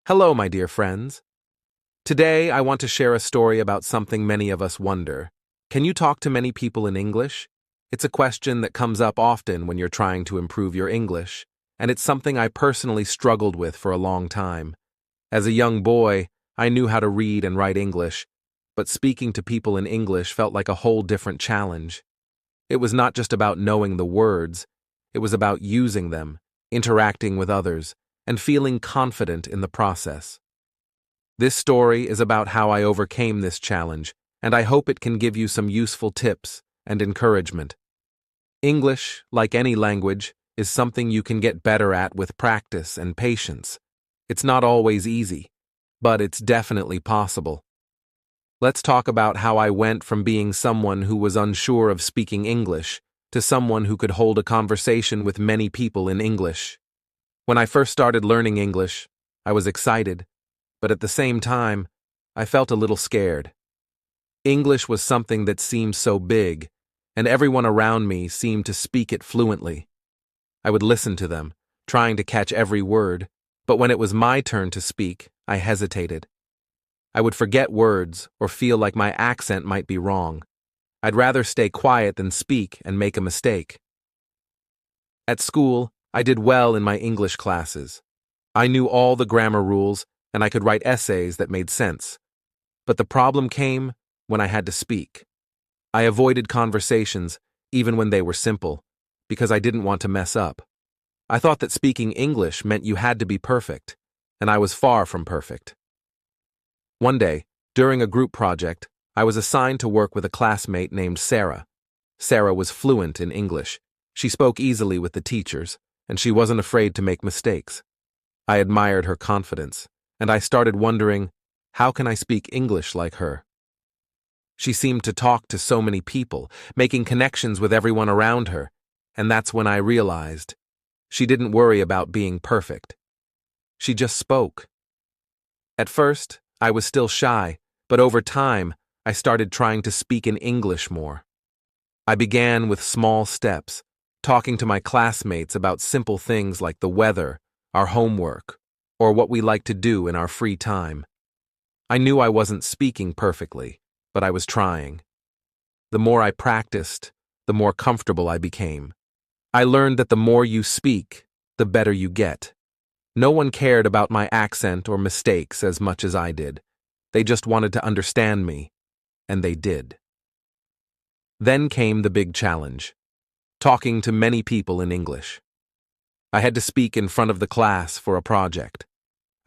Hello, my dear friends. Today, I want to share a story about something many of us wonder. Can you talk to many people in English? It's a question that comes up often when you're trying to improve your English, and it's something I personally struggled with for a long time. As a young boy, I knew how to read and write English, but speaking to people in English felt like a whole different challenge. It was not just about knowing the words, it was about using them, interacting with others, and feeling confident in the process. This story is about how I overcame this challenge, and I hope it can give you some useful tips and encouragement. English, like any language, is something you can get better at with practice and patience. It's not always easy, but it's definitely possible. Let's talk about how I went from being someone who was unsure of speaking English to someone who could hold a conversation with many people in English. When I first started learning English, I was excited, but at the same time, I felt a little scared. English was something that seemed so big, and everyone around me seemed to speak it fluently. I would listen to them, trying to catch every word, but when it was my turn to speak, I hesitated. I would forget words or feel like my accent might be wrong. I'd rather stay quiet than speak and make a mistake. At school, I did well in my English classes. I knew all the grammar rules, and I could write essays that made sense. But the problem came when I had to speak. I avoided conversations, even when they were simple, because I didn't want to mess up. I thought that speaking English meant you had to be perfect, and I was far from perfect. One day, during a group project, I was assigned to work with a classmate named Sarah. Sarah was fluent in English. She spoke easily with the teachers, and she wasn't afraid to make mistakes. I admired her confidence, and I started wondering, how can I speak English like her? She seemed to talk to so many people, making connections with everyone around her, and that's when I realized she didn't worry about being perfect. She just spoke. At first, I was still shy, but over time, I started trying to speak in English more. I began with small steps, talking to my classmates about simple things like the weather, our homework, or what we like to do in our free time. I knew I wasn't speaking perfectly, but I was trying. The more I practiced, the more comfortable I became. I learned that the more you speak, the better you get. No one cared about my accent or mistakes as much as I did. They just wanted to understand me, and they did. Then came the big challenge: talking to many people in English. I had to speak in front of the class for a project.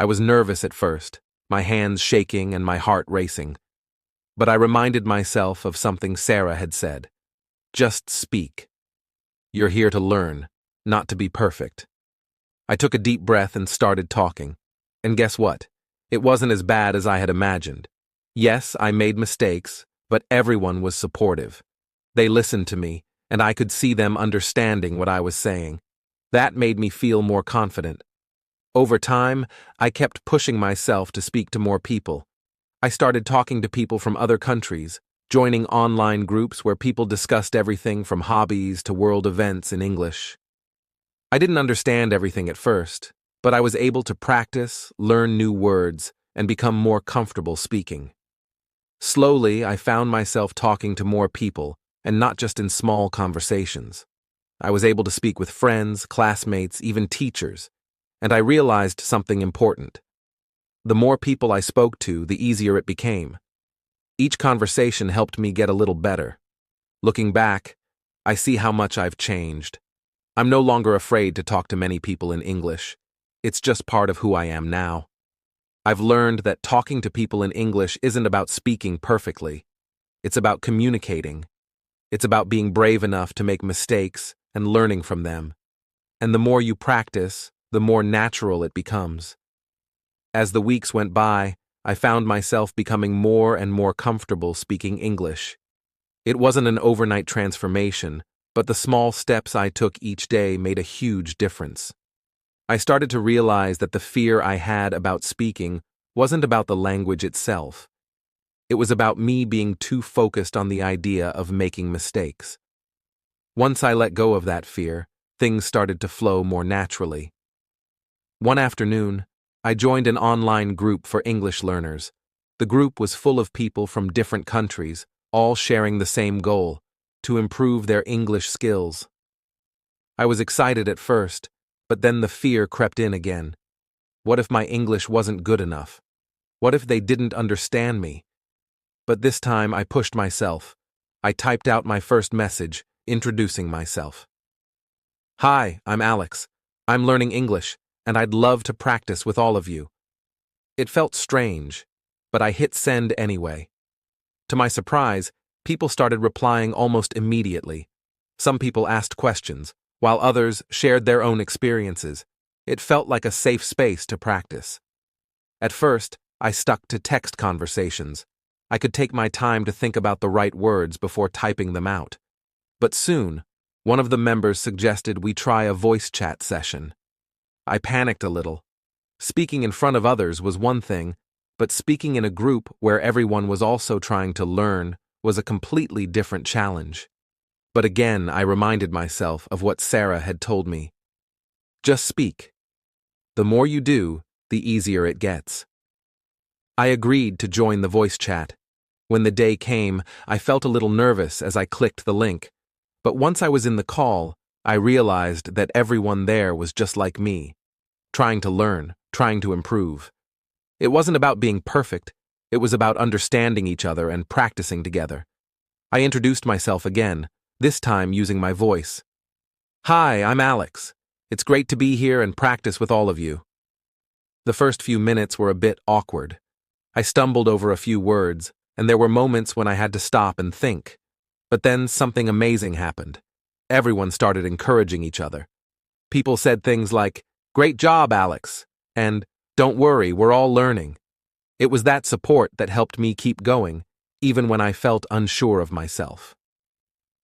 I was nervous at first, my hands shaking and my heart racing. But I reminded myself of something Sarah had said. Just speak. You're here to learn, not to be perfect. I took a deep breath and started talking. And guess what? It wasn't as bad as I had imagined. Yes, I made mistakes, but everyone was supportive. They listened to me, and I could see them understanding what I was saying. That made me feel more confident. Over time, I kept pushing myself to speak to more people. I started talking to people from other countries, joining online groups where people discussed everything from hobbies to world events in English. I didn't understand everything at first, but I was able to practice, learn new words, and become more comfortable speaking. Slowly, I found myself talking to more people, and not just in small conversations. I was able to speak with friends, classmates, even teachers, and I realized something important. The more people I spoke to, the easier it became. Each conversation helped me get a little better. Looking back, I see how much I've changed. I'm no longer afraid to talk to many people in English. It's just part of who I am now. I've learned that talking to people in English isn't about speaking perfectly. It's about communicating. It's about being brave enough to make mistakes and learning from them. And the more you practice, the more natural it becomes. As the weeks went by, I found myself becoming more and more comfortable speaking English. It wasn't an overnight transformation, but the small steps I took each day made a huge difference. I started to realize that the fear I had about speaking wasn't about the language itself. It was about me being too focused on the idea of making mistakes. Once I let go of that fear, things started to flow more naturally. One afternoon, I joined an online group for English learners. The group was full of people from different countries, all sharing the same goal: to improve their English skills. I was excited at first, but then the fear crept in again. What if my English wasn't good enough? What if they didn't understand me? But this time I pushed myself. I typed out my first message, introducing myself. "Hi, I'm Alex. I'm learning English, and I'd love to practice with all of you." It felt strange, but I hit send anyway. To my surprise, people started replying almost immediately. Some people asked questions, while others shared their own experiences. It felt like a safe space to practice. At first, I stuck to text conversations. I could take my time to think about the right words before typing them out. But soon, one of the members suggested we try a voice chat session. I panicked a little. Speaking in front of others was one thing, but speaking in a group where everyone was also trying to learn was a completely different challenge. But again, I reminded myself of what Sarah had told me. Just speak. The more you do, the easier it gets. I agreed to join the voice chat. When the day came, I felt a little nervous as I clicked the link. But once I was in the call, I realized that everyone there was just like me, trying to learn, trying to improve. It wasn't about being perfect, it was about understanding each other and practicing together. I introduced myself again, this time using my voice. "Hi, I'm Alex. It's great to be here and practice with all of you." The first few minutes were a bit awkward. I stumbled over a few words, and there were moments when I had to stop and think. But then something amazing happened. Everyone started encouraging each other. People said things like, "Great job, Alex," and "Don't worry, we're all learning." It was that support that helped me keep going, even when I felt unsure of myself.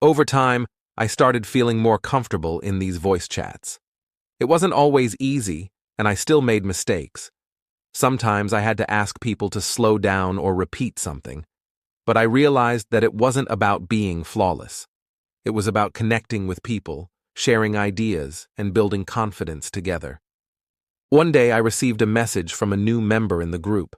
Over time, I started feeling more comfortable in these voice chats. It wasn't always easy, and I still made mistakes. Sometimes I had to ask people to slow down or repeat something. But I realized that it wasn't about being flawless. It was about connecting with people, sharing ideas, and building confidence together. One day I received a message from a new member in the group.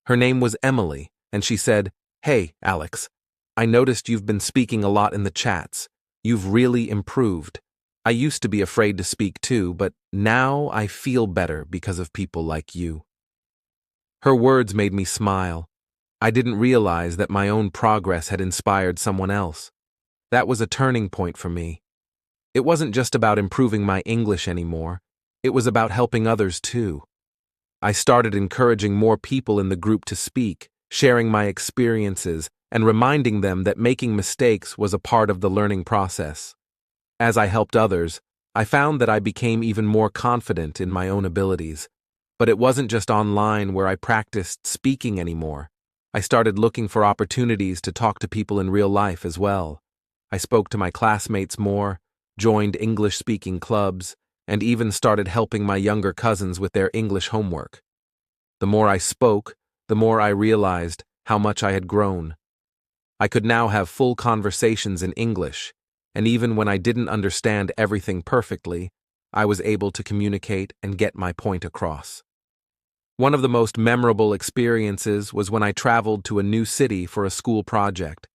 Her name was Emily, and she said, "Hey, Alex. I noticed you've been speaking a lot in the chats. You've really improved. I used to be afraid to speak too, but now I feel better because of people like you." Her words made me smile. I didn't realize that my own progress had inspired someone else. That was a turning point for me. It wasn't just about improving my English anymore. It was about helping others too. I started encouraging more people in the group to speak, sharing my experiences, and reminding them that making mistakes was a part of the learning process. As I helped others, I found that I became even more confident in my own abilities. But it wasn't just online where I practiced speaking anymore. I started looking for opportunities to talk to people in real life as well. I spoke to my classmates more, joined English-speaking clubs, and even started helping my younger cousins with their English homework. The more I spoke, the more I realized how much I had grown. I could now have full conversations in English, and even when I didn't understand everything perfectly, I was able to communicate and get my point across. One of the most memorable experiences was when I traveled to a new city for a school project.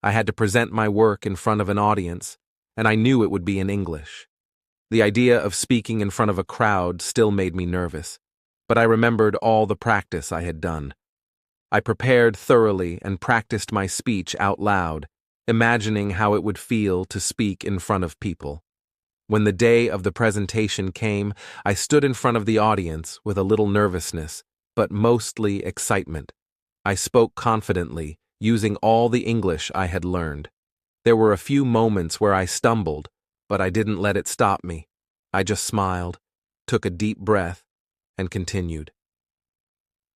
I had to present my work in front of an audience, and I knew it would be in English. The idea of speaking in front of a crowd still made me nervous, but I remembered all the practice I had done. I prepared thoroughly and practiced my speech out loud, imagining how it would feel to speak in front of people. When the day of the presentation came, I stood in front of the audience with a little nervousness, but mostly excitement. I spoke confidently, using all the English I had learned. There were a few moments where I stumbled, but I didn't let it stop me. I just smiled, took a deep breath, and continued.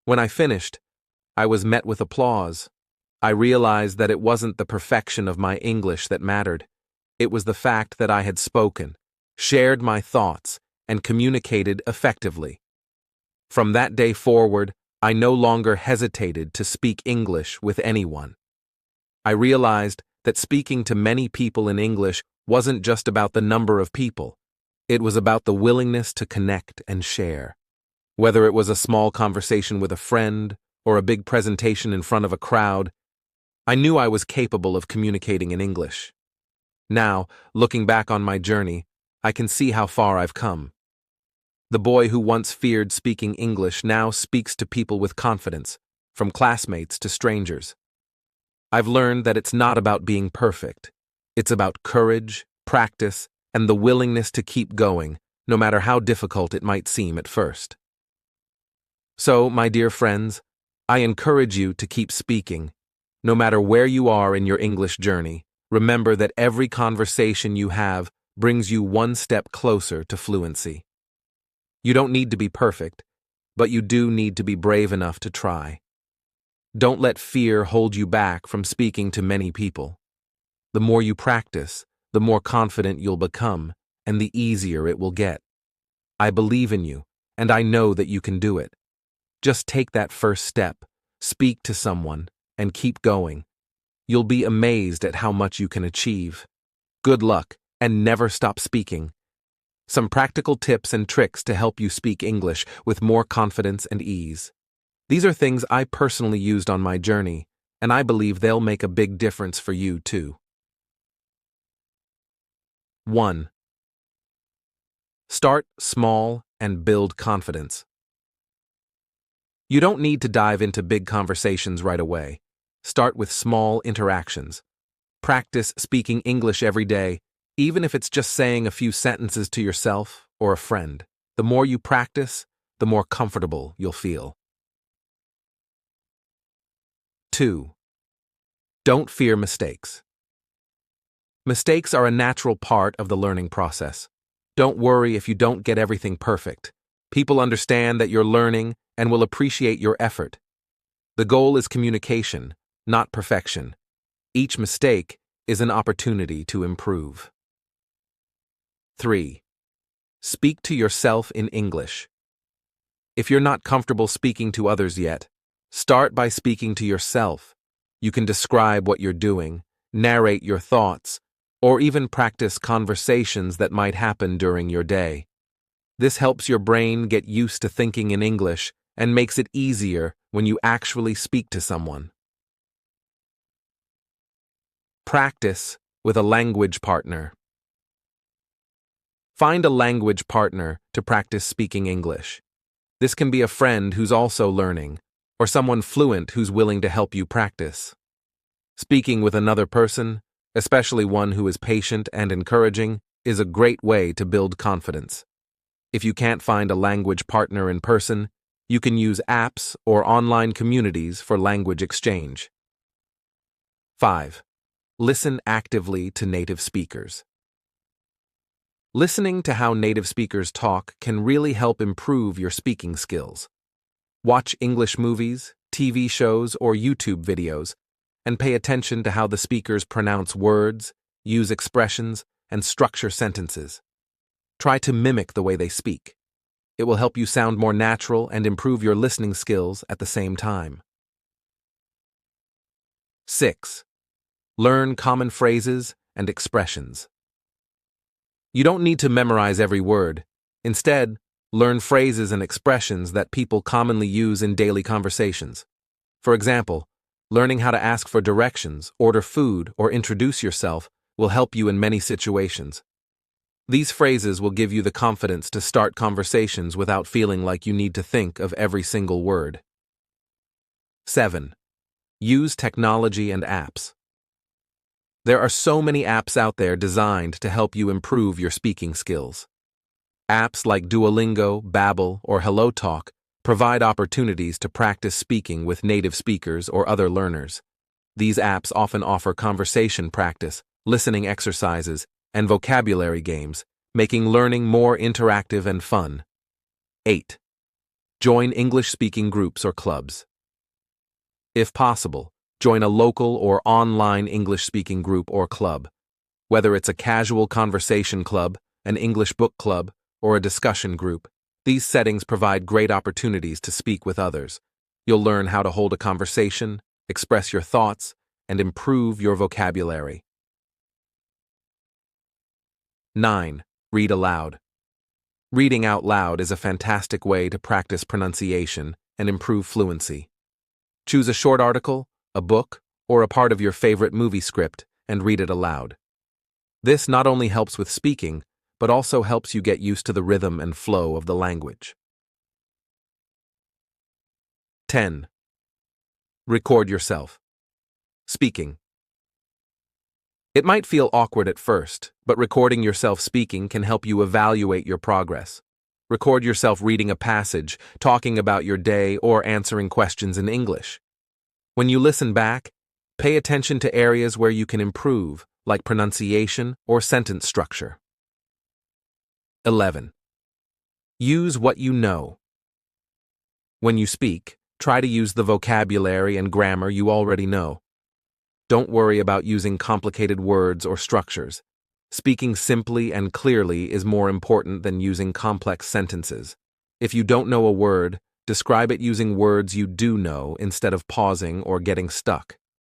When I finished, I was met with applause. I realized that it wasn't the perfection of my English that mattered. It was the fact that I had spoken, shared my thoughts, and communicated effectively. From that day forward, I no longer hesitated to speak English with anyone. I realized that speaking to many people in English wasn't just about the number of people. It was about the willingness to connect and share. Whether it was a small conversation with a friend or a big presentation in front of a crowd, I knew I was capable of communicating in English. Now, looking back on my journey, I can see how far I've come. The boy who once feared speaking English now speaks to people with confidence, from classmates to strangers. I've learned that it's not about being perfect. It's about courage, practice, and the willingness to keep going, no matter how difficult it might seem at first. So, my dear friends, I encourage you to keep speaking. No matter where you are in your English journey, remember that every conversation you have brings you one step closer to fluency. You don't need to be perfect, but you do need to be brave enough to try. Don't let fear hold you back from speaking to many people. The more you practice, the more confident you'll become, and the easier it will get. I believe in you, and I know that you can do it. Just take that first step, speak to someone, and keep going. You'll be amazed at how much you can achieve. Good luck, and never stop speaking. Some practical tips and tricks to help you speak English with more confidence and ease. These are things I personally used on my journey, and I believe they'll make a big difference for you too. 1. Start small and build confidence. You don't need to dive into big conversations right away. Start with small interactions. Practice speaking English every day, even if it's just saying a few sentences to yourself or a friend. The more you practice, the more comfortable you'll feel. 2. Don't fear mistakes. Mistakes are a natural part of the learning process. Don't worry if you don't get everything perfect. People understand that you're learning and will appreciate your effort. The goal is communication, not perfection. Each mistake is an opportunity to improve. 3. Speak to yourself in English. If you're not comfortable speaking to others yet, start by speaking to yourself. You can describe what you're doing, narrate your thoughts, or even practice conversations that might happen during your day. This helps your brain get used to thinking in English and makes it easier when you actually speak to someone. Practice with a language partner. Find a language partner to practice speaking English. This can be a friend who's also learning, or someone fluent who's willing to help you practice. Speaking with another person, especially one who is patient and encouraging, is a great way to build confidence. If you can't find a language partner in person, you can use apps or online communities for language exchange. 5. Listen actively to native speakers. Listening to how native speakers talk can really help improve your speaking skills. Watch English movies, TV shows, or YouTube videos, and pay attention to how the speakers pronounce words, use expressions, and structure sentences. Try to mimic the way they speak. It will help you sound more natural and improve your listening skills at the same time. 6. Learn common phrases and expressions. You don't need to memorize every word. Instead, learn phrases and expressions that people commonly use in daily conversations. For example, learning how to ask for directions, order food, or introduce yourself will help you in many situations. These phrases will give you the confidence to start conversations without feeling like you need to think of every single word. 7. Use technology and apps. There are so many apps out there designed to help you improve your speaking skills. Apps like Duolingo, Babbel, or HelloTalk provide opportunities to practice speaking with native speakers or other learners. These apps often offer conversation practice, listening exercises, and vocabulary games, making learning more interactive and fun. 8. Join English-speaking groups or clubs. If possible, join a local or online English-speaking group or club. Whether it's a casual conversation club, an English book club, or a discussion group, these settings provide great opportunities to speak with others. You'll learn how to hold a conversation, express your thoughts, and improve your vocabulary. 9. Read aloud. Reading out loud is a fantastic way to practice pronunciation and improve fluency. Choose a short article, a book, or a part of your favorite movie script and read it aloud. This not only helps with speaking, but also helps you get used to the rhythm and flow of the language. 10. Record yourself. Speaking. It might feel awkward at first, but recording yourself speaking can help you evaluate your progress. Record yourself reading a passage, talking about your day, or answering questions in English. When you listen back, pay attention to areas where you can improve, like pronunciation or sentence structure. 11. Use what you know. When you speak, try to use the vocabulary and grammar you already know. Don't worry about using complicated words or structures. Speaking simply and clearly is more important than using complex sentences. If you don't know a word, describe it using words you do know instead of pausing or getting stuck.